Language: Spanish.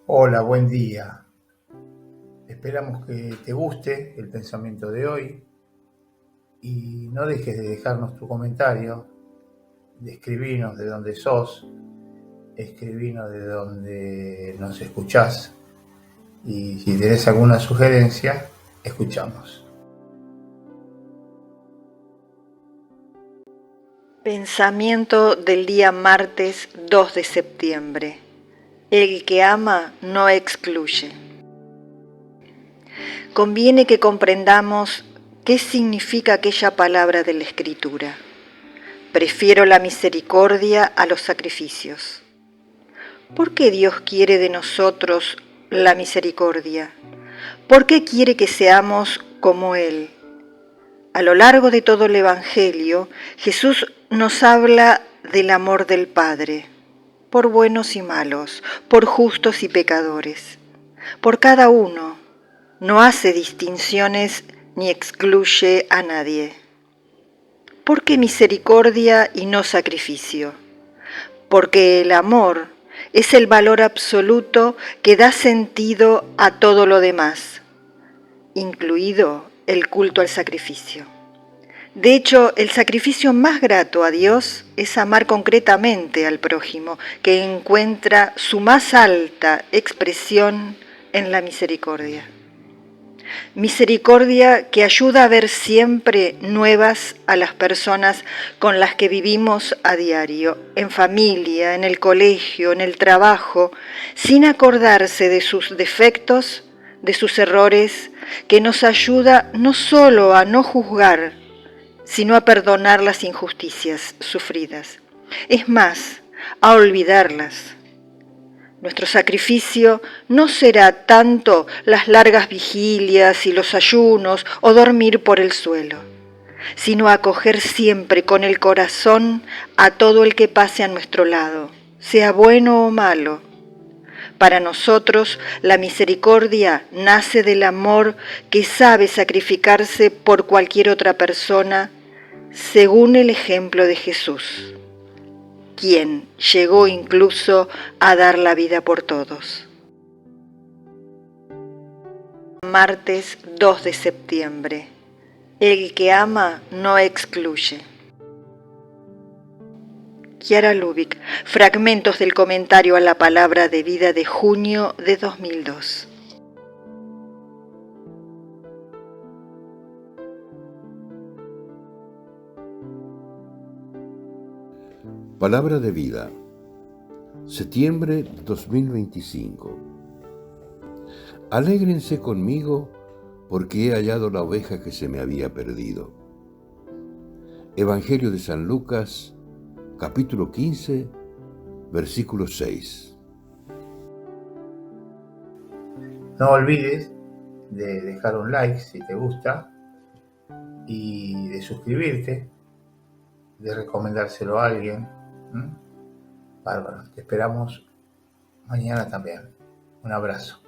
Hola, buen día. Esperamos que te guste el pensamiento de hoy y no dejes de dejarnos tu comentario, de escribirnos de dónde sos, escribirnos de dónde nos escuchás y si tenés alguna sugerencia, escuchamos. Pensamiento del día martes 2 de septiembre. El que ama no excluye. Conviene que comprendamos qué significa aquella palabra de la Escritura. Prefiero la misericordia a los sacrificios. ¿Por qué Dios quiere de nosotros la misericordia? ¿Por qué quiere que seamos como Él? A lo largo de todo el Evangelio, Jesús nos habla del amor del Padre, por buenos y malos, por justos y pecadores, por cada uno. No hace distinciones ni excluye a nadie. ¿Por qué misericordia y no sacrificio? Porque el amor es el valor absoluto que da sentido a todo lo demás, incluido el culto al sacrificio. De hecho, el sacrificio más grato a Dios es amar concretamente al prójimo, que encuentra su más alta expresión en la misericordia. Misericordia que ayuda a ver siempre nuevas a las personas con las que vivimos a diario, en familia, en el colegio, en el trabajo, sin acordarse de sus defectos, de sus errores, que nos ayuda no solo a no juzgar, sino a perdonar las injusticias sufridas. Es más, a olvidarlas. Nuestro sacrificio no será tanto las largas vigilias y los ayunos o dormir por el suelo, sino acoger siempre con el corazón a todo el que pase a nuestro lado, sea bueno o malo. Para nosotros, la misericordia nace del amor que sabe sacrificarse por cualquier otra persona, según el ejemplo de Jesús, quien llegó incluso a dar la vida por todos. Martes 2 de septiembre. El que ama no excluye. Chiara Lubich, fragmentos del comentario a la palabra de vida de junio de 2002. Palabra de vida, septiembre 2025. Alégrense conmigo porque he hallado la oveja que se me había perdido. Evangelio de San Lucas, capítulo 15, versículo 6. No olvides de dejar un like si te gusta y de suscribirte, de recomendárselo a alguien. Bárbaro, te esperamos mañana también. Un abrazo.